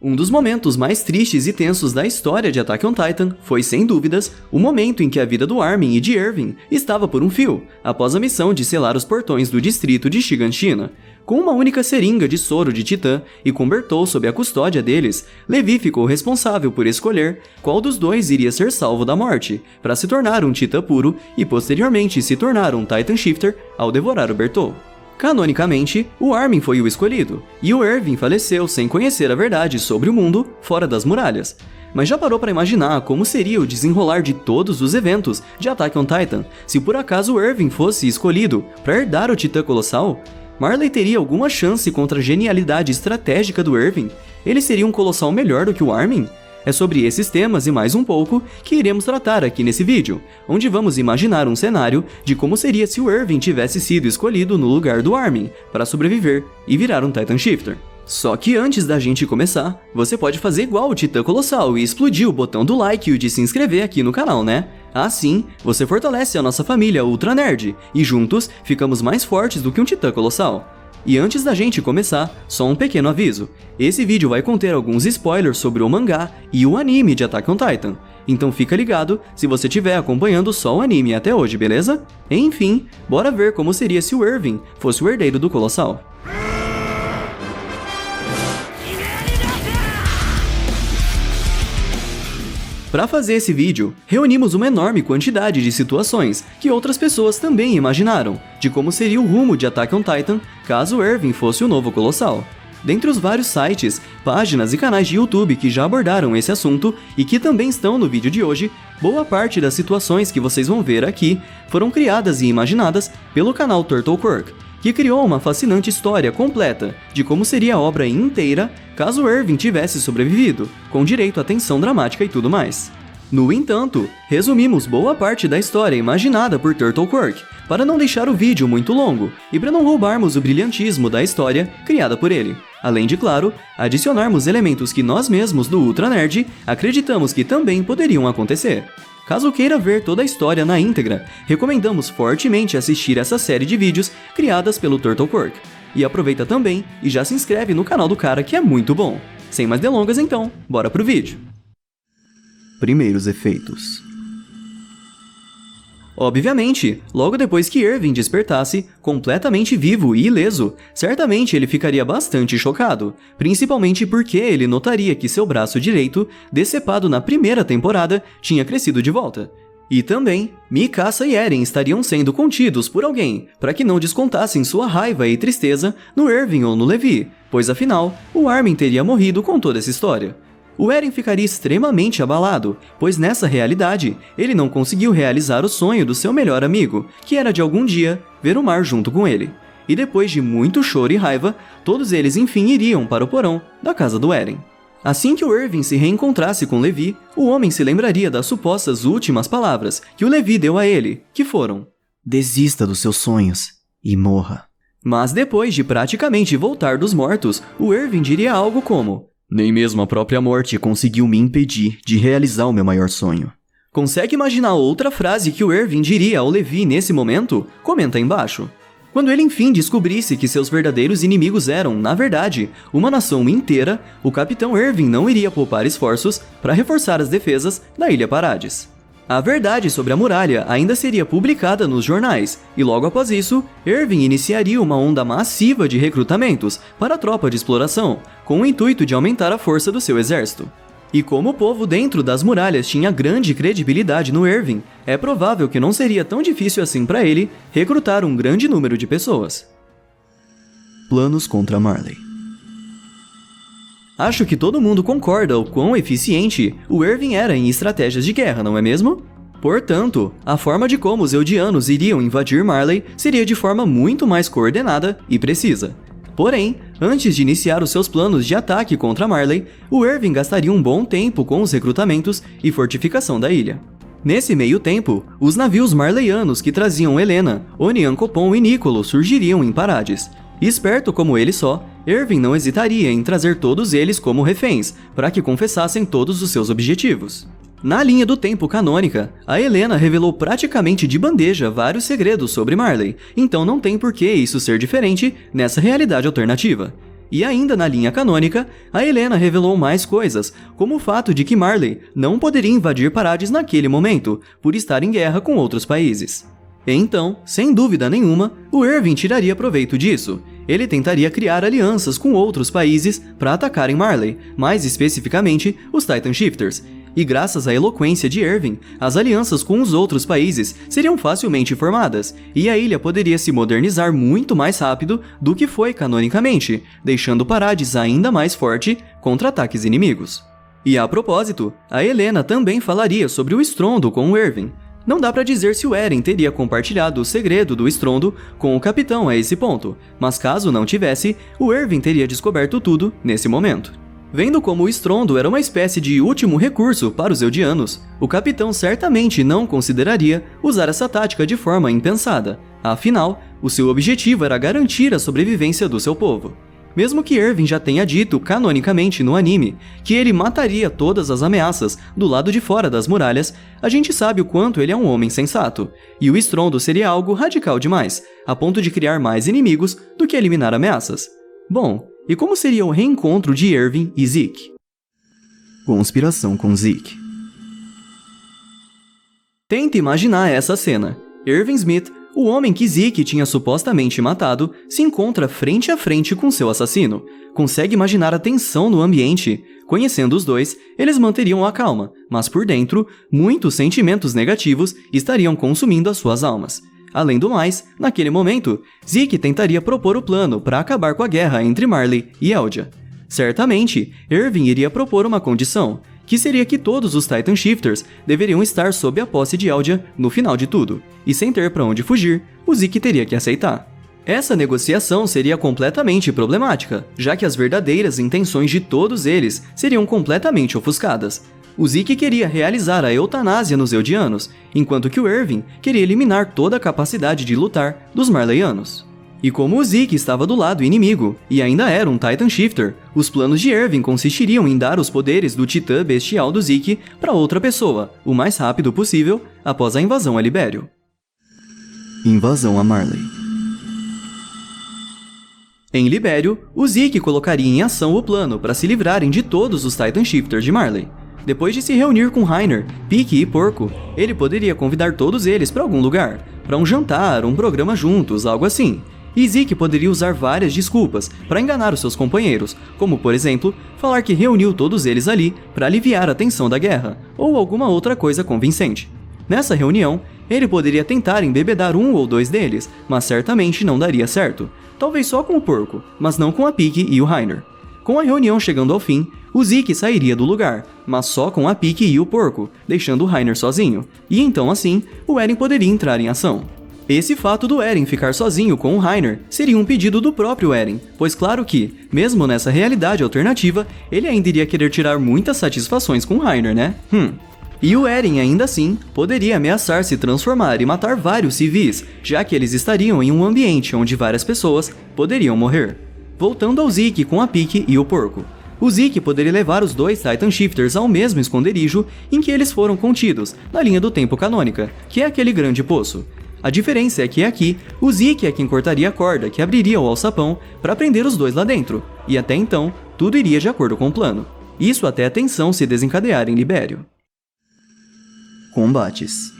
Um dos momentos mais tristes e tensos da história de Attack on Titan foi, sem dúvidas, o momento em que a vida do Armin e de Erwin estava por um fio, após a missão de selar os portões do distrito de Shiganshina. Com uma única seringa de soro de titã e com Bertolt sob a custódia deles, Levi ficou responsável por escolher qual dos dois iria ser salvo da morte, para se tornar um titã puro e posteriormente se tornar um Titan Shifter ao devorar o Bertolt. Canonicamente, o Armin foi o escolhido, e o Erwin faleceu sem conhecer a verdade sobre o mundo fora das muralhas. Mas já parou para imaginar como seria o desenrolar de todos os eventos de Attack on Titan se por acaso o Erwin fosse escolhido para herdar o Titã Colossal? Marley teria alguma chance contra a genialidade estratégica do Erwin? Ele seria um Colossal melhor do que o Armin? É sobre esses temas e mais um pouco que iremos tratar aqui nesse vídeo, onde vamos imaginar um cenário de como seria se o Erwin tivesse sido escolhido no lugar do Armin para sobreviver e virar um Titan Shifter. Só que antes da gente começar, você pode fazer igual o Titã Colossal e explodir o botão do like e o de se inscrever aqui no canal, né? Assim, você fortalece a nossa família Ultra Nerd e juntos ficamos mais fortes do que um Titã Colossal. E antes da gente começar, só um pequeno aviso. Esse vídeo vai conter alguns spoilers sobre o mangá e o anime de Attack on Titan. Então fica ligado se você estiver acompanhando só o anime até hoje, beleza? Enfim, bora ver como seria se o Erwin fosse o herdeiro do Colossal. Para fazer esse vídeo, reunimos uma enorme quantidade de situações que outras pessoas também imaginaram, de como seria o rumo de Attack on Titan caso Erwin fosse o novo Colossal. Dentre os vários sites, páginas e canais de YouTube que já abordaram esse assunto e que também estão no vídeo de hoje, boa parte das situações que vocês vão ver aqui foram criadas e imaginadas pelo canal Turtle Quirk, que criou uma fascinante história completa de como seria a obra inteira caso Erwin tivesse sobrevivido, com direito à tensão dramática e tudo mais. No entanto, resumimos boa parte da história imaginada por Turtle Quirk, para não deixar o vídeo muito longo e para não roubarmos o brilhantismo da história criada por ele. Além de, claro, adicionarmos elementos que nós mesmos do Ultra Nerd acreditamos que também poderiam acontecer. Caso queira ver toda a história na íntegra, recomendamos fortemente assistir essa série de vídeos criadas pelo Turtle Quirk. E aproveita também e já se inscreve no canal do cara que é muito bom. Sem mais delongas então, bora pro vídeo. Primeiros efeitos. Obviamente, logo depois que Erwin despertasse, completamente vivo e ileso, certamente ele ficaria bastante chocado, principalmente porque ele notaria que seu braço direito, decepado na primeira temporada, tinha crescido de volta. E também, Mikasa e Eren estariam sendo contidos por alguém, para que não descontassem sua raiva e tristeza no Erwin ou no Levi, pois afinal, o Armin teria morrido com toda essa história. O Eren ficaria extremamente abalado, pois nessa realidade, ele não conseguiu realizar o sonho do seu melhor amigo, que era de algum dia ver o mar junto com ele. E depois de muito choro e raiva, todos eles enfim iriam para o porão da casa do Eren. Assim que o Erwin se reencontrasse com Levi, o homem se lembraria das supostas últimas palavras que o Levi deu a ele, que foram: "Desista dos seus sonhos e morra." Mas depois de praticamente voltar dos mortos, o Erwin diria algo como: "Nem mesmo a própria morte conseguiu me impedir de realizar o meu maior sonho." Consegue imaginar outra frase que o Erwin diria ao Levi nesse momento? Comenta aí embaixo. Quando ele enfim descobrisse que seus verdadeiros inimigos eram, na verdade, uma nação inteira, o Capitão Erwin não iria poupar esforços para reforçar as defesas da Ilha Parades. A verdade sobre a muralha ainda seria publicada nos jornais, e logo após isso, Erwin iniciaria uma onda massiva de recrutamentos para a tropa de exploração, com o intuito de aumentar a força do seu exército. E como o povo dentro das muralhas tinha grande credibilidade no Erwin, é provável que não seria tão difícil assim para ele recrutar um grande número de pessoas. Planos contra Marley. Acho que todo mundo concorda o quão eficiente o Erwin era em estratégias de guerra, não é mesmo? Portanto, a forma de como os Eldianos iriam invadir Marley seria de forma muito mais coordenada e precisa. Porém, antes de iniciar os seus planos de ataque contra Marley, o Erwin gastaria um bom tempo com os recrutamentos e fortificação da ilha. Nesse meio tempo, os navios marleyanos que traziam Helena, Onyankopon e Niccolo surgiriam em Parades. Esperto como ele só, Erwin não hesitaria em trazer todos eles como reféns, para que confessassem todos os seus objetivos. Na linha do tempo canônica, a Helena revelou praticamente de bandeja vários segredos sobre Marley, então não tem por que isso ser diferente nessa realidade alternativa. E ainda na linha canônica, a Helena revelou mais coisas, como o fato de que Marley não poderia invadir Parades naquele momento, por estar em guerra com outros países. Então, sem dúvida nenhuma, o Erwin tiraria proveito disso. Ele tentaria criar alianças com outros países para atacarem Marley, mais especificamente os Titan Shifters. E graças à eloquência de Erwin, as alianças com os outros países seriam facilmente formadas, e a ilha poderia se modernizar muito mais rápido do que foi canonicamente, deixando Parades ainda mais forte contra ataques inimigos. E a propósito, a Helena também falaria sobre o estrondo com o Erwin. Não dá pra dizer se o Eren teria compartilhado o segredo do estrondo com o capitão a esse ponto, mas caso não tivesse, o Erwin teria descoberto tudo nesse momento. Vendo como o estrondo era uma espécie de último recurso para os Eldianos, o capitão certamente não consideraria usar essa tática de forma impensada. Afinal, o seu objetivo era garantir a sobrevivência do seu povo. Mesmo que Erwin já tenha dito canonicamente no anime que ele mataria todas as ameaças do lado de fora das muralhas, a gente sabe o quanto ele é um homem sensato, e o estrondo seria algo radical demais, a ponto de criar mais inimigos do que eliminar ameaças. Bom, e como seria o reencontro de Erwin e Zeke? Conspiração com Zeke. Tente imaginar essa cena. Erwin Smith, o homem que Zeke tinha supostamente matado, se encontra frente a frente com seu assassino. Consegue imaginar a tensão no ambiente. Conhecendo os dois, eles manteriam a calma, mas por dentro, muitos sentimentos negativos estariam consumindo as suas almas. Além do mais, naquele momento, Zeke tentaria propor o plano para acabar com a guerra entre Marley e Eldia. Certamente, Erwin iria propor uma condição, que seria que todos os Titan Shifters deveriam estar sob a posse de Eldia no final de tudo, e sem ter para onde fugir, o Zeke teria que aceitar. Essa negociação seria completamente problemática, já que as verdadeiras intenções de todos eles seriam completamente ofuscadas. O Zeke queria realizar a eutanásia nos Eldianos, enquanto que o Erwin queria eliminar toda a capacidade de lutar dos Marleyanos. E como o Zeke estava do lado inimigo, e ainda era um Titan Shifter, os planos de Erwin consistiriam em dar os poderes do Titã Bestial do Zeke para outra pessoa, o mais rápido possível, após a invasão a Libério. Invasão a Marley. Em Libério, o Zeke colocaria em ação o plano para se livrarem de todos os Titan Shifters de Marley. Depois de se reunir com Reiner, Pike e Porco, ele poderia convidar todos eles para algum lugar, para um jantar, um programa juntos, algo assim. E Zeke poderia usar várias desculpas para enganar os seus companheiros, como por exemplo, falar que reuniu todos eles ali para aliviar a tensão da guerra, ou alguma outra coisa convincente. Nessa reunião, ele poderia tentar embebedar um ou dois deles, mas certamente não daria certo. Talvez só com o Porco, mas não com a Pike e o Reiner. Com a reunião chegando ao fim, o Zeke sairia do lugar, mas só com a Pike e o Porco, deixando o Reiner sozinho, e então assim, o Eren poderia entrar em ação. Esse fato do Eren ficar sozinho com o Reiner seria um pedido do próprio Eren, pois claro que, mesmo nessa realidade alternativa, ele ainda iria querer tirar muitas satisfações com o Reiner, né? E o Eren ainda assim poderia ameaçar se transformar e matar vários civis, já que eles estariam em um ambiente onde várias pessoas poderiam morrer. Voltando ao Zeke com a Pike e o Porco. O Zeke poderia levar os dois Titan Shifters ao mesmo esconderijo em que eles foram contidos, na linha do tempo canônica, que é aquele grande poço. A diferença é que aqui, o Zeke é quem cortaria a corda que abriria o alçapão para prender os dois lá dentro, e até então, tudo iria de acordo com o plano. Isso até a tensão se desencadear em Libério. Combates.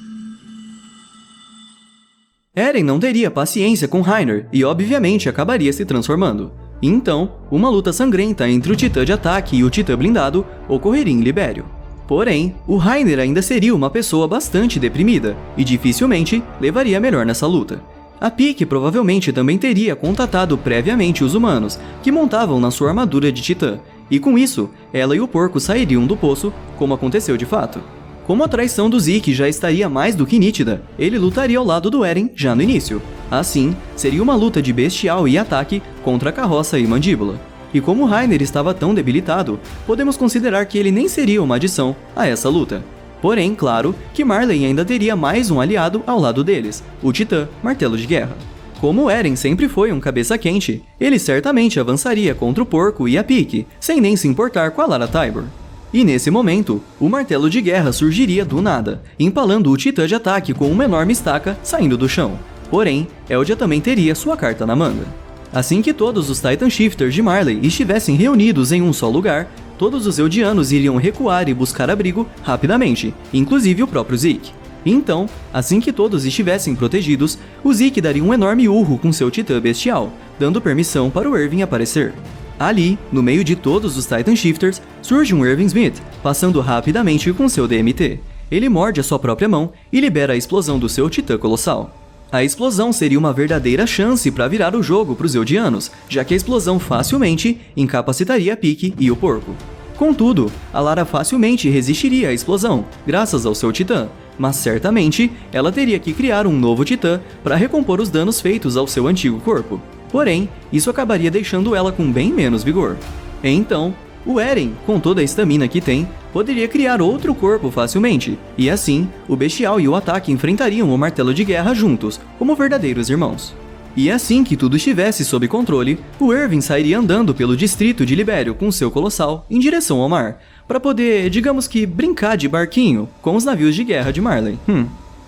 Eren não teria paciência com Reiner e obviamente acabaria se transformando. Então, uma luta sangrenta entre o Titã de ataque e o Titã blindado ocorreria em Libério. Porém, o Reiner ainda seria uma pessoa bastante deprimida e dificilmente levaria melhor nessa luta. A Pike provavelmente também teria contatado previamente os humanos que montavam na sua armadura de Titã, e com isso, ela e o Porco sairiam do poço, como aconteceu de fato. Como a traição do Zeke já estaria mais do que nítida, ele lutaria ao lado do Eren já no início. Assim, seria uma luta de bestial e ataque contra Carroça e Mandíbula. E como Reiner estava tão debilitado, podemos considerar que ele nem seria uma adição a essa luta. Porém, claro que Marley ainda teria mais um aliado ao lado deles, o Titã Martelo de Guerra. Como Eren sempre foi um cabeça quente, ele certamente avançaria contra o Porco e a Pike, sem nem se importar com a Lara Tybur. E nesse momento, o Martelo de Guerra surgiria do nada, empalando o Titã de ataque com uma enorme estaca saindo do chão. Porém, Eldia também teria sua carta na manga. Assim que todos os Titan Shifters de Marley estivessem reunidos em um só lugar, todos os Eldianos iriam recuar e buscar abrigo rapidamente, inclusive o próprio Zeke. Então, assim que todos estivessem protegidos, o Zeke daria um enorme urro com seu titã bestial, dando permissão para o Irving aparecer. Ali, no meio de todos os Titan Shifters, surge um Irving Smith, passando rapidamente com seu DMT. Ele morde a sua própria mão e libera a explosão do seu titã colossal. A explosão seria uma verdadeira chance para virar o jogo para os Eldianos, já que a explosão facilmente incapacitaria Pike e o porco. Contudo, a Lara facilmente resistiria à explosão, graças ao seu titã, mas certamente ela teria que criar um novo titã para recompor os danos feitos ao seu antigo corpo. Porém, isso acabaria deixando ela com bem menos vigor. Então, o Eren, com toda a estamina que tem, poderia criar outro corpo facilmente, e assim, o Bestial e o Ataque enfrentariam o Martelo de Guerra juntos, como verdadeiros irmãos. E assim que tudo estivesse sob controle, o Irving sairia andando pelo distrito de Libério com seu Colossal em direção ao mar, para poder, digamos que, brincar de barquinho com os navios de guerra de Marley.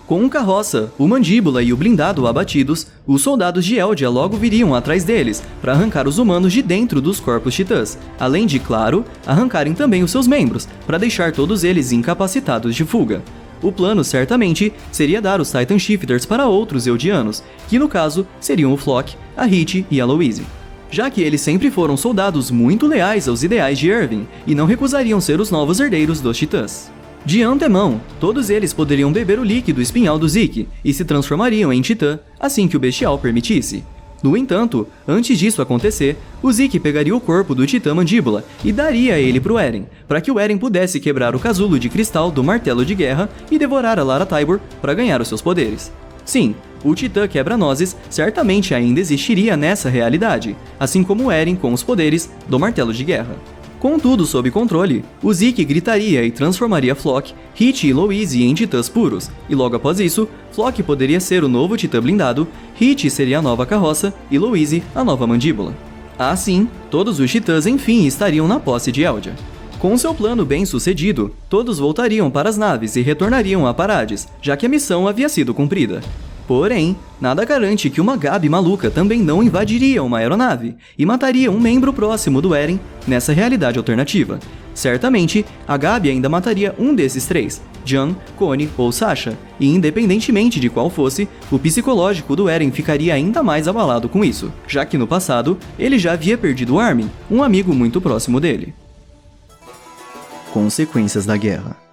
Com um carroça, o Mandíbula e o blindado abatidos, os soldados de Eldia logo viriam atrás deles para arrancar os humanos de dentro dos corpos titãs, além de, claro, arrancarem também os seus membros, para deixar todos eles incapacitados de fuga. O plano, certamente, seria dar os Titan Shifters para outros Eldianos, que no caso seriam o Floch, a Hit e a Louise. Já que eles sempre foram soldados muito leais aos ideais de Irving e não recusariam ser os novos herdeiros dos titãs. De antemão, todos eles poderiam beber o líquido espinhal do Zeke e se transformariam em titã assim que o Bestial permitisse. No entanto, antes disso acontecer, o Zeke pegaria o corpo do titã Mandíbula e daria ele para o Eren, para que o Eren pudesse quebrar o casulo de cristal do Martelo de Guerra e devorar a Lara Tybur para ganhar os seus poderes. Sim, o titã quebra-nozes certamente ainda existiria nessa realidade, assim como o Eren com os poderes do Martelo de Guerra. Com tudo sob controle, o Zeke gritaria e transformaria Floch, Hit e Louise em titãs puros, e logo após isso, Floch poderia ser o novo titã blindado, Hit seria a nova carroça e Louise a nova mandíbula. Assim, todos os titãs enfim estariam na posse de Eldia. Com seu plano bem sucedido, todos voltariam para as naves e retornariam a Parades, já que a missão havia sido cumprida. Porém, nada garante que uma Gabi maluca também não invadiria uma aeronave e mataria um membro próximo do Eren nessa realidade alternativa. Certamente, a Gabi ainda mataria um desses três, Jean, Connie ou Sasha, e independentemente de qual fosse, o psicológico do Eren ficaria ainda mais abalado com isso, já que no passado, ele já havia perdido Armin, um amigo muito próximo dele. Consequências da guerra.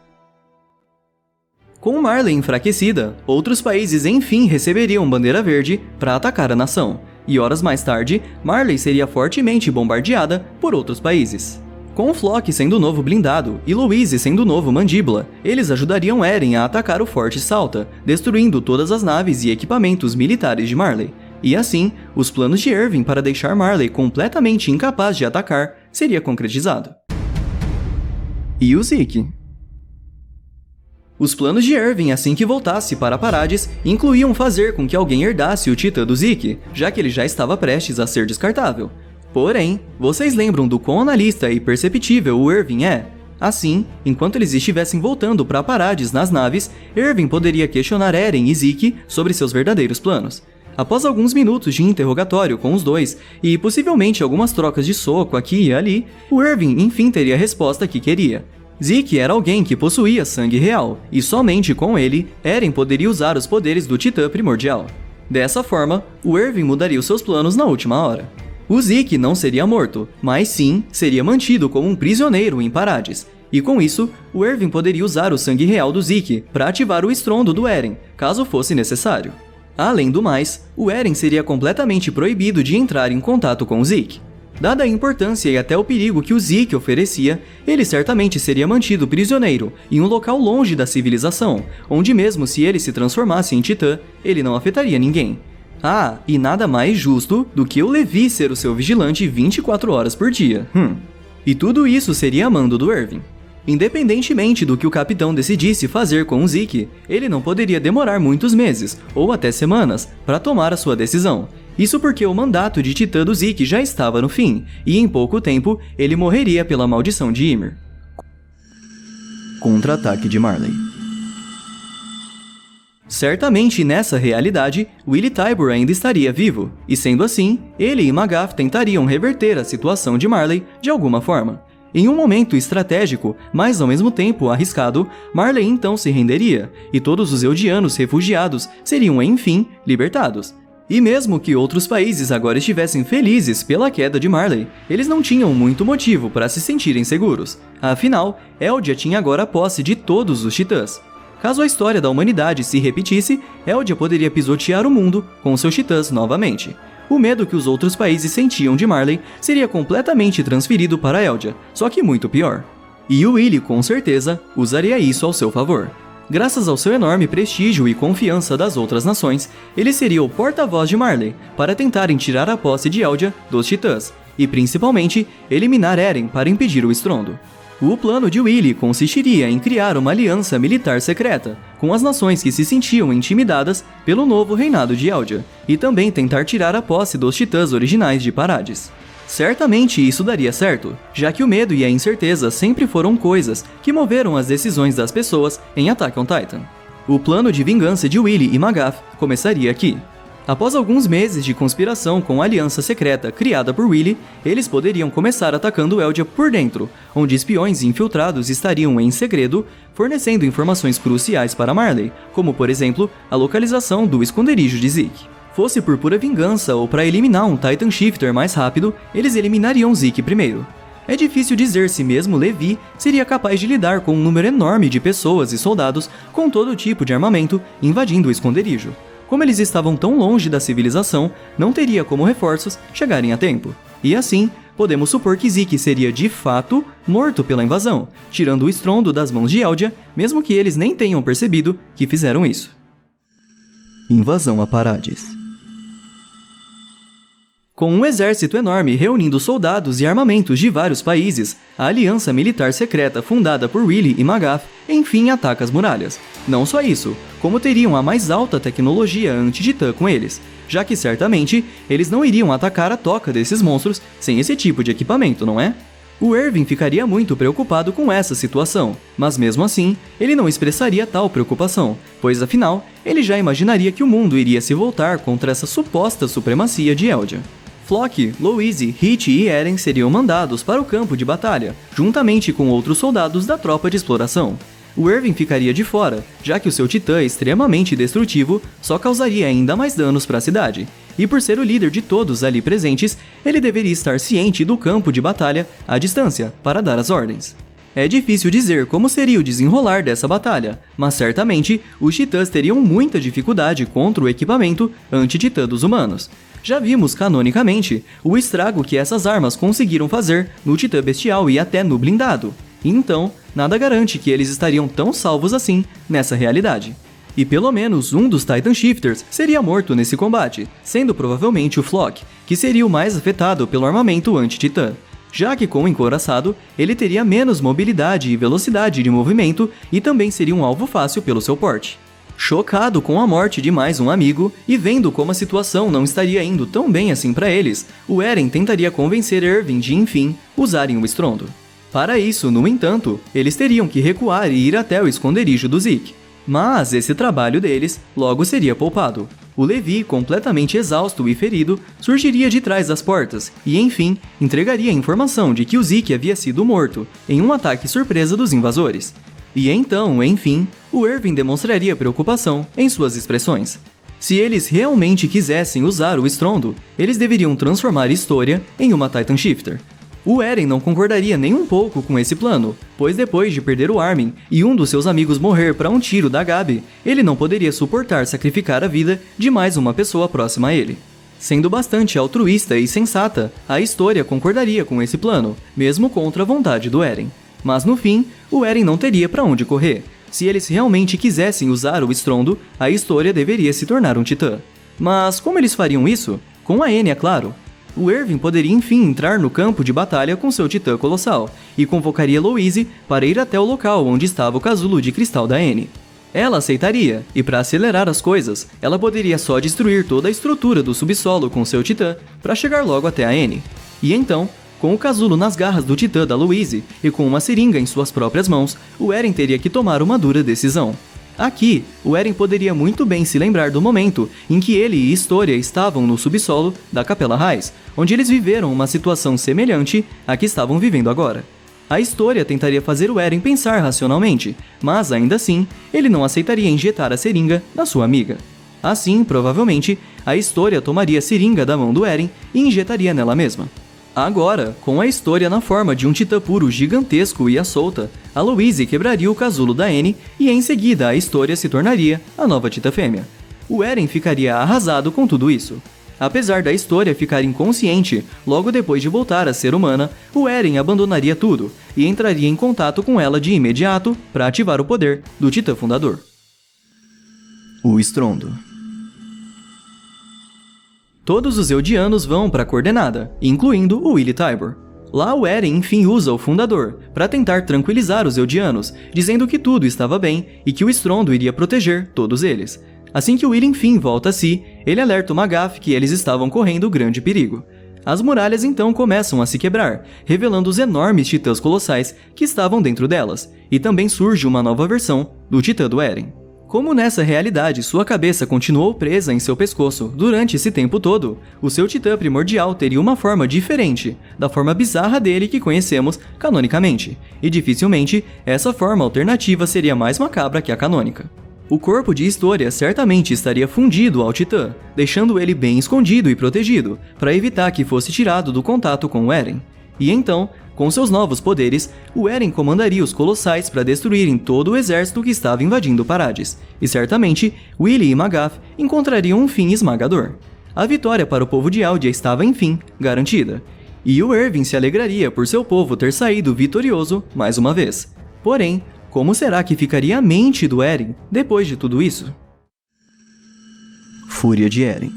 Com Marley enfraquecida, outros países enfim receberiam bandeira verde para atacar a nação, e horas mais tarde, Marley seria fortemente bombardeada por outros países. Com Floch sendo o novo blindado e Louise sendo o novo mandíbula, eles ajudariam Eren a atacar o Forte Salta, destruindo todas as naves e equipamentos militares de Marley. E assim, os planos de Irving para deixar Marley completamente incapaz de atacar seria concretizado. E o Zeke? Os planos de Irving assim que voltasse para Parades incluíam fazer com que alguém herdasse o titã do Zeke, já que ele já estava prestes a ser descartável. Porém, vocês lembram do quão analista e perceptível o Irving é? Assim, enquanto eles estivessem voltando para Parades nas naves, Irving poderia questionar Eren e Zeke sobre seus verdadeiros planos. Após alguns minutos de interrogatório com os dois, e possivelmente algumas trocas de soco aqui e ali, o Irving enfim teria a resposta que queria. Zeke era alguém que possuía sangue real, e somente com ele, Eren poderia usar os poderes do Titã Primordial. Dessa forma, o Irving mudaria os seus planos na última hora. O Zeke não seria morto, mas sim seria mantido como um prisioneiro em Parades, e com isso, o Irving poderia usar o sangue real do Zeke para ativar o estrondo do Eren, caso fosse necessário. Além do mais, o Eren seria completamente proibido de entrar em contato com o Zeke. Dada a importância e até o perigo que o Zeke oferecia, ele certamente seria mantido prisioneiro em um local longe da civilização, onde mesmo se ele se transformasse em titã, ele não afetaria ninguém. Ah, e nada mais justo do que o Levi ser o seu vigilante 24 horas por dia. E tudo isso seria a mando do Irving. Independentemente do que o capitão decidisse fazer com o Zeke, ele não poderia demorar muitos meses, ou até semanas, para tomar a sua decisão. Isso porque o mandato de titã do Zeke já estava no fim, e em pouco tempo ele morreria pela maldição de Ymir. Contra-ataque de Marley. Certamente nessa realidade, Willie Tybur ainda estaria vivo, e sendo assim, ele e Magath tentariam reverter a situação de Marley de alguma forma. Em um momento estratégico, mas ao mesmo tempo arriscado, Marley então se renderia, e todos os Eldianos refugiados seriam enfim libertados. E mesmo que outros países agora estivessem felizes pela queda de Marley, eles não tinham muito motivo para se sentirem seguros. Afinal, Eldia tinha agora posse de todos os Titãs. Caso a história da humanidade se repetisse, Eldia poderia pisotear o mundo com seus Titãs novamente. O medo que os outros países sentiam de Marley seria completamente transferido para Eldia, só que muito pior. E o Willie, com certeza, usaria isso ao seu favor. Graças ao seu enorme prestígio e confiança das outras nações, ele seria o porta-voz de Marley para tentarem tirar a posse de Eldia dos Titãs, e principalmente eliminar Eren para impedir o estrondo. O plano de Willie consistiria em criar uma aliança militar secreta com as nações que se sentiam intimidadas pelo novo reinado de Eldia, e também tentar tirar a posse dos Titãs originais de Paradis. Certamente isso daria certo, já que o medo e a incerteza sempre foram coisas que moveram as decisões das pessoas em Attack on Titan. O plano de vingança de Willie e Magath começaria aqui. Após alguns meses de conspiração com a aliança secreta criada por Willie, eles poderiam começar atacando Eldia por dentro, onde espiões infiltrados estariam em segredo, fornecendo informações cruciais para Marley, como por exemplo, a localização do esconderijo de Zeke. Fosse por pura vingança ou para eliminar um Titan Shifter mais rápido, eles eliminariam Zeke primeiro. É difícil dizer se mesmo Levi seria capaz de lidar com um número enorme de pessoas e soldados com todo tipo de armamento invadindo o esconderijo. Como eles estavam tão longe da civilização, não teria como reforços chegarem a tempo. E assim, podemos supor que Zeke seria de fato morto pela invasão, tirando o estrondo das mãos de Eldia, mesmo que eles nem tenham percebido que fizeram isso. Invasão a Paradis. Com um exército enorme reunindo soldados e armamentos de vários países, a aliança militar secreta fundada por Willie e Magath enfim ataca as muralhas. Não só isso, como teriam a mais alta tecnologia anti-titã com eles, já que certamente eles não iriam atacar a toca desses monstros sem esse tipo de equipamento, não é? O Erwin ficaria muito preocupado com essa situação, mas mesmo assim, ele não expressaria tal preocupação, pois afinal, ele já imaginaria que o mundo iria se voltar contra essa suposta supremacia de Eldia. Floch, Louise, Hit e Eren seriam mandados para o campo de batalha, juntamente com outros soldados da tropa de exploração. O Erwin ficaria de fora, já que o seu titã extremamente destrutivo só causaria ainda mais danos para a cidade. E por ser o líder de todos ali presentes, ele deveria estar ciente do campo de batalha à distância para dar as ordens. É difícil dizer como seria o desenrolar dessa batalha, mas certamente os titãs teriam muita dificuldade contra o equipamento anti-titã dos humanos. Já vimos canonicamente o estrago que essas armas conseguiram fazer no titã bestial e até no blindado. Então, nada garante que eles estariam tão salvos assim nessa realidade. E pelo menos um dos Titan Shifters seria morto nesse combate, sendo provavelmente o Floch, que seria o mais afetado pelo armamento anti-titã, já que com o encouraçado, ele teria menos mobilidade e velocidade de movimento e também seria um alvo fácil pelo seu porte. Chocado com a morte de mais um amigo e vendo como a situação não estaria indo tão bem assim para eles, o Eren tentaria convencer Erwin de enfim usarem o estrondo. Para isso, no entanto, eles teriam que recuar e ir até o esconderijo do Zeke. Mas esse trabalho deles logo seria poupado. O Levi, completamente exausto e ferido, surgiria de trás das portas e, enfim, entregaria a informação de que o Zeke havia sido morto em um ataque surpresa dos invasores. E então, enfim, o Erwin demonstraria preocupação em suas expressões. Se eles realmente quisessem usar o estrondo, eles deveriam transformar Historia em uma Titan Shifter. O Eren não concordaria nem um pouco com esse plano, pois depois de perder o Armin e um dos seus amigos morrer para um tiro da Gabi, ele não poderia suportar sacrificar a vida de mais uma pessoa próxima a ele. Sendo bastante altruísta e sensata, a Historia concordaria com esse plano, mesmo contra a vontade do Eren. Mas no fim, o Eren não teria para onde correr. Se eles realmente quisessem usar o estrondo, a Historia deveria se tornar um titã. Mas como eles fariam isso? Com a Enya, é claro. O Erwin poderia enfim entrar no campo de batalha com seu titã colossal, e convocaria Louise para ir até o local onde estava o casulo de cristal da Annie. Ela aceitaria, e para acelerar as coisas, ela poderia só destruir toda a estrutura do subsolo com seu titã para chegar logo até a Annie. E então, com o casulo nas garras do titã da Louise e com uma seringa em suas próprias mãos, o Eren teria que tomar uma dura decisão. Aqui, o Eren poderia muito bem se lembrar do momento em que ele e Historia estavam no subsolo da Capela Raiz, onde eles viveram uma situação semelhante à que estavam vivendo agora. A Historia tentaria fazer o Eren pensar racionalmente, mas ainda assim, ele não aceitaria injetar a seringa na sua amiga. Assim, provavelmente, a Historia tomaria a seringa da mão do Eren e injetaria nela mesma. Agora, com a Historia na forma de um titã puro gigantesco e à solta, a Louise quebraria o casulo da Annie e em seguida a Historia se tornaria a nova titã fêmea. O Eren ficaria arrasado com tudo isso. Apesar da Historia ficar inconsciente logo depois de voltar a ser humana, o Eren abandonaria tudo e entraria em contato com ela de imediato para ativar o poder do titã fundador. O estrondo. Todos os Eldianos vão para a coordenada, incluindo o Willy Tybur. Lá o Eren enfim usa o fundador para tentar tranquilizar os Eldianos, dizendo que tudo estava bem e que o estrondo iria proteger todos eles. Assim que o Willy enfim volta a si, ele alerta o Magaf que eles estavam correndo grande perigo. As muralhas então começam a se quebrar, revelando os enormes titãs colossais que estavam dentro delas, e também surge uma nova versão do titã do Eren. Como nessa realidade sua cabeça continuou presa em seu pescoço durante esse tempo todo, o seu titã primordial teria uma forma diferente da forma bizarra dele que conhecemos canonicamente, e dificilmente essa forma alternativa seria mais macabra que a canônica. O corpo de Historia certamente estaria fundido ao titã, deixando ele bem escondido e protegido, para evitar que fosse tirado do contato com o Eren. E então, com seus novos poderes, o Eren comandaria os Colossais para destruírem todo o exército que estava invadindo Paradis, e certamente Willy e Magaf encontrariam um fim esmagador. A vitória para o povo de Eldia estava, enfim, garantida, e o Erwin se alegraria por seu povo ter saído vitorioso mais uma vez. Porém, como será que ficaria a mente do Eren depois de tudo isso? Fúria de Eren.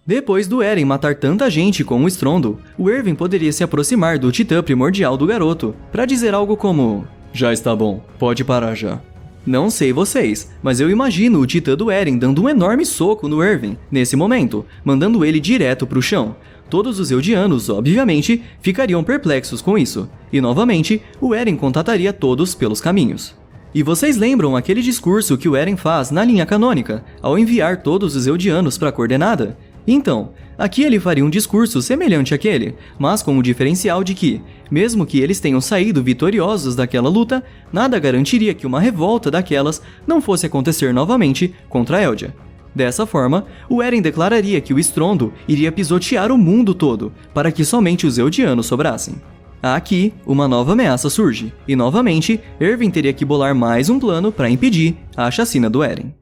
Depois do Eren matar tanta gente com o estrondo, o Erwin poderia se aproximar do titã primordial do garoto para dizer algo como: "Já está bom, pode parar já." Não sei vocês, mas eu imagino o titã do Eren dando um enorme soco no Erwin nesse momento, mandando ele direto para o chão. Todos os Eldianos, obviamente, ficariam perplexos com isso, e novamente o Eren contataria todos pelos caminhos. E vocês lembram aquele discurso que o Eren faz na linha canônica, ao enviar todos os Eldianos para a coordenada? Então, aqui ele faria um discurso semelhante àquele, mas com o diferencial de que, mesmo que eles tenham saído vitoriosos daquela luta, nada garantiria que uma revolta daquelas não fosse acontecer novamente contra Eldia. Dessa forma, o Eren declararia que o estrondo iria pisotear o mundo todo, para que somente os Eldianos sobrassem. Aqui, uma nova ameaça surge, e novamente, Erwin teria que bolar mais um plano para impedir a chacina do Eren.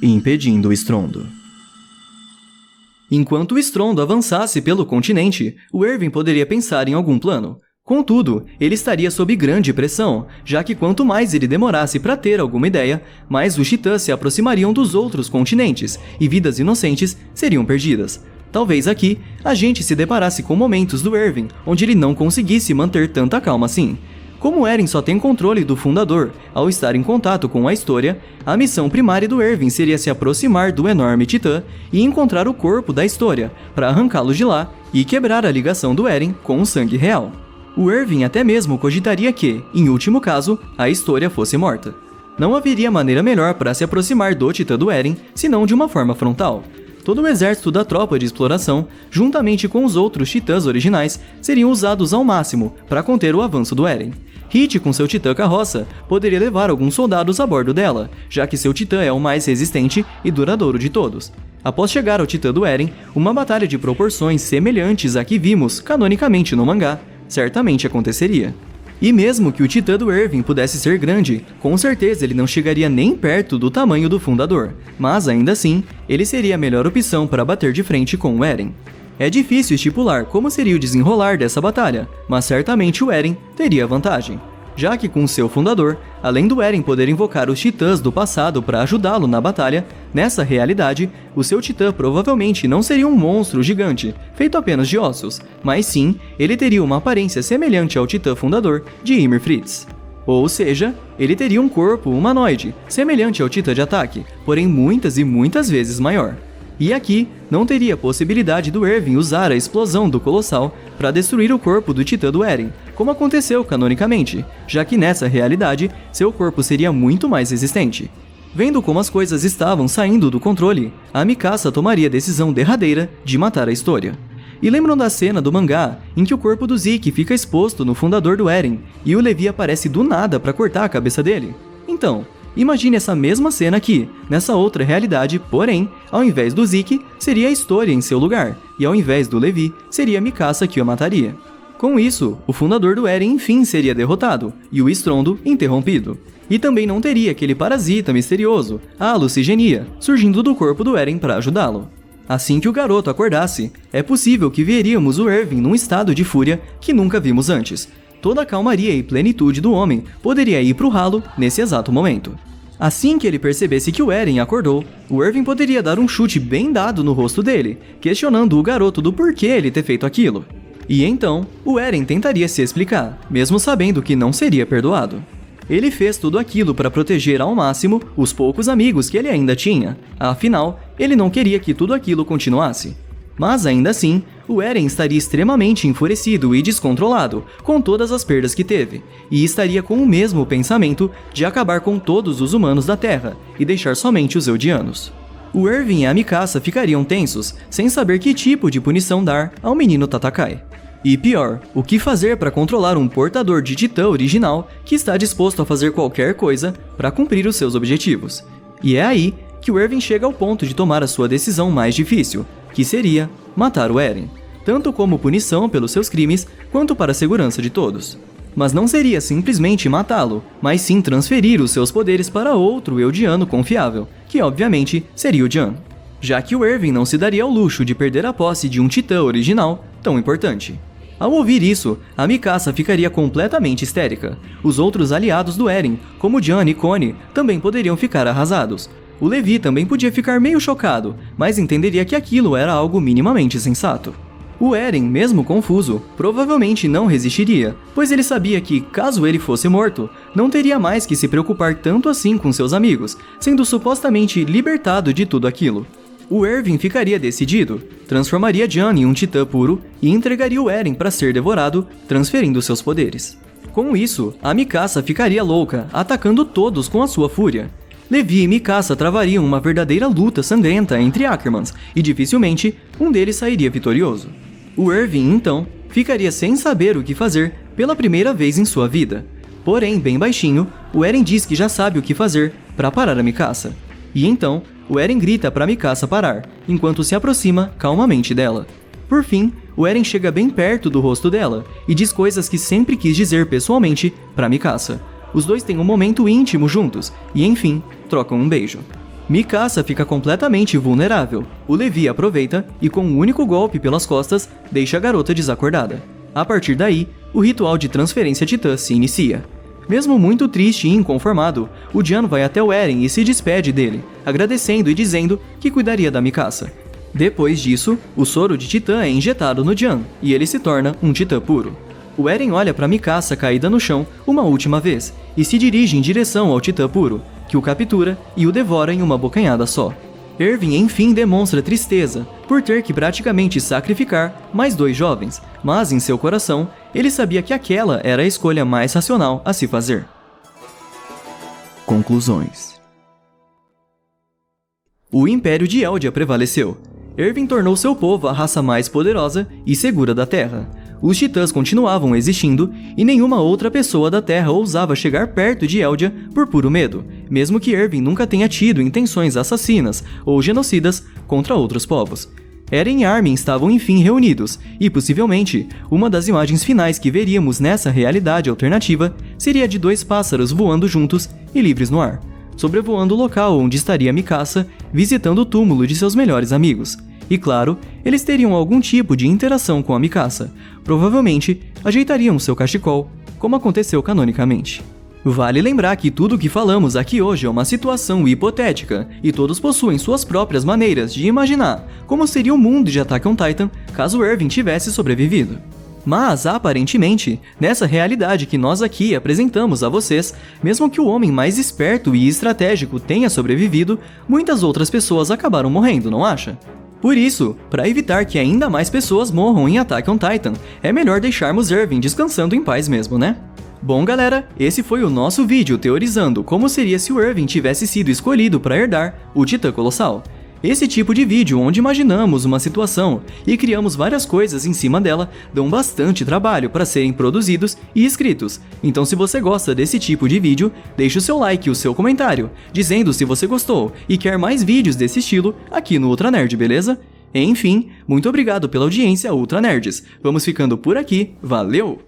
Impedindo o estrondo. Enquanto o estrondo avançasse pelo continente, o Erwin poderia pensar em algum plano. Contudo, ele estaria sob grande pressão, já que quanto mais ele demorasse para ter alguma ideia, mais os titãs se aproximariam dos outros continentes e vidas inocentes seriam perdidas. Talvez aqui, a gente se deparasse com momentos do Erwin onde ele não conseguisse manter tanta calma assim. Como Eren só tem controle do fundador, ao estar em contato com a Historia, a missão primária do Erwin seria se aproximar do enorme titã e encontrar o corpo da Historia, para arrancá-lo de lá e quebrar a ligação do Eren com o sangue real. O Erwin até mesmo cogitaria que, em último caso, a Historia fosse morta. Não haveria maneira melhor para se aproximar do titã do Eren, senão de uma forma frontal. Todo o exército da tropa de exploração, juntamente com os outros titãs originais, seriam usados ao máximo para conter o avanço do Eren. Hit, com seu titã carroça, poderia levar alguns soldados a bordo dela, já que seu titã é o mais resistente e duradouro de todos. Após chegar ao titã do Eren, uma batalha de proporções semelhantes à que vimos canonicamente no mangá certamente aconteceria. E mesmo que o titã do Erwin pudesse ser grande, com certeza ele não chegaria nem perto do tamanho do fundador, mas ainda assim, ele seria a melhor opção para bater de frente com o Eren. É difícil estipular como seria o desenrolar dessa batalha, mas certamente o Eren teria vantagem, já que com seu fundador, além do Eren poder invocar os titãs do passado para ajudá-lo na batalha, nessa realidade, o seu titã provavelmente não seria um monstro gigante, feito apenas de ossos, mas sim, ele teria uma aparência semelhante ao titã fundador de Ymir Fritz. Ou seja, ele teria um corpo humanoide, semelhante ao titã de ataque, porém muitas e muitas vezes maior. E aqui, não teria possibilidade do Erwin usar a explosão do Colossal para destruir o corpo do titã do Eren, como aconteceu canonicamente, já que nessa realidade, seu corpo seria muito mais resistente. Vendo como as coisas estavam saindo do controle, a Mikasa tomaria a decisão derradeira de matar a Historia. E lembram da cena do mangá em que o corpo do Zeke fica exposto no fundador do Eren e o Levi aparece do nada para cortar a cabeça dele? Então, imagine essa mesma cena aqui, nessa outra realidade, porém, ao invés do Zeke, seria a Historia em seu lugar, e ao invés do Levi, seria a Mikasa que o mataria. Com isso, o fundador do Eren enfim seria derrotado, e o estrondo interrompido. E também não teria aquele parasita misterioso, a Lucigenia, surgindo do corpo do Eren para ajudá-lo. Assim que o garoto acordasse, é possível que veríamos o Erwin num estado de fúria que nunca vimos antes. Toda a calmaria e plenitude do homem poderia ir pro ralo nesse exato momento. Assim que ele percebesse que o Eren acordou, o Erwin poderia dar um chute bem dado no rosto dele, questionando o garoto do porquê ele ter feito aquilo. E então, o Eren tentaria se explicar, mesmo sabendo que não seria perdoado. Ele fez tudo aquilo para proteger ao máximo os poucos amigos que ele ainda tinha, afinal, ele não queria que tudo aquilo continuasse. Mas ainda assim, o Eren estaria extremamente enfurecido e descontrolado com todas as perdas que teve, e estaria com o mesmo pensamento de acabar com todos os humanos da Terra e deixar somente os Eldianos. O Erwin e a Mikasa ficariam tensos, sem saber que tipo de punição dar ao menino Tatakai. E pior, o que fazer para controlar um portador de Titã original que está disposto a fazer qualquer coisa para cumprir os seus objetivos. E é aí que o Erwin chega ao ponto de tomar a sua decisão mais difícil, que seria matar o Eren, tanto como punição pelos seus crimes, quanto para a segurança de todos. Mas não seria simplesmente matá-lo, mas sim transferir os seus poderes para outro Eldiano confiável, que obviamente seria o Jan, já que o Erwin não se daria ao luxo de perder a posse de um Titã original tão importante. Ao ouvir isso, a Mikasa ficaria completamente histérica. Os outros aliados do Eren, como Jan e Connie, também poderiam ficar arrasados. O Levi também podia ficar meio chocado, mas entenderia que aquilo era algo minimamente sensato. O Eren, mesmo confuso, provavelmente não resistiria, pois ele sabia que, caso ele fosse morto, não teria mais que se preocupar tanto assim com seus amigos, sendo supostamente libertado de tudo aquilo. O Erwin ficaria decidido, transformaria Jan em um Titã puro e entregaria o Eren para ser devorado, transferindo seus poderes. Com isso, a Mikasa ficaria louca, atacando todos com a sua fúria. Levi e Mikasa travariam uma verdadeira luta sangrenta entre Ackermans, e dificilmente um deles sairia vitorioso. O Erwin, então, ficaria sem saber o que fazer pela primeira vez em sua vida. Porém, bem baixinho, o Eren diz que já sabe o que fazer para parar a Mikasa. E então, o Eren grita para Mikasa parar, enquanto se aproxima calmamente dela. Por fim, o Eren chega bem perto do rosto dela e diz coisas que sempre quis dizer pessoalmente para Mikasa. Os dois têm um momento íntimo juntos e, enfim, trocam um beijo. Mikasa fica completamente vulnerável. O Levi aproveita e, com um único golpe pelas costas, deixa a garota desacordada. A partir daí, o ritual de transferência titã se inicia. Mesmo muito triste e inconformado, o Jan vai até o Eren e se despede dele, agradecendo e dizendo que cuidaria da Mikasa. Depois disso, o soro de Titã é injetado no Jan, e ele se torna um Titã puro. O Eren olha para Mikasa caída no chão uma última vez, e se dirige em direção ao Titã puro, que o captura e o devora em uma bocanhada só. Erwin enfim demonstra tristeza por ter que praticamente sacrificar mais dois jovens, mas em seu coração, ele sabia que aquela era a escolha mais racional a se fazer. Conclusões. O Império de Eldia prevaleceu. Erwin tornou seu povo a raça mais poderosa e segura da Terra. Os Titãs continuavam existindo e nenhuma outra pessoa da Terra ousava chegar perto de Eldia por puro medo, mesmo que Erwin nunca tenha tido intenções assassinas ou genocidas contra outros povos. Eren e Armin estavam enfim reunidos, e possivelmente, uma das imagens finais que veríamos nessa realidade alternativa seria de dois pássaros voando juntos e livres no ar, sobrevoando o local onde estaria Mikasa, visitando o túmulo de seus melhores amigos. E claro, eles teriam algum tipo de interação com a Mikasa, provavelmente ajeitariam seu cachecol, como aconteceu canonicamente. Vale lembrar que tudo o que falamos aqui hoje é uma situação hipotética, e todos possuem suas próprias maneiras de imaginar como seria o mundo de Attack on Titan caso Erwin tivesse sobrevivido. Mas, aparentemente, nessa realidade que nós aqui apresentamos a vocês, mesmo que o homem mais esperto e estratégico tenha sobrevivido, muitas outras pessoas acabaram morrendo, não acha? Por isso, para evitar que ainda mais pessoas morram em Attack on Titan, é melhor deixarmos Erwin descansando em paz mesmo, né? Bom galera, esse foi o nosso vídeo teorizando como seria se o Erwin tivesse sido escolhido para herdar o Titã Colossal. Esse tipo de vídeo onde imaginamos uma situação e criamos várias coisas em cima dela dão bastante trabalho para serem produzidos e escritos. Então se você gosta desse tipo de vídeo, deixe o seu like e o seu comentário, dizendo se você gostou e quer mais vídeos desse estilo aqui no Ultra Nerd, beleza? Enfim, muito obrigado pela audiência, Ultra Nerds. Vamos ficando por aqui, valeu!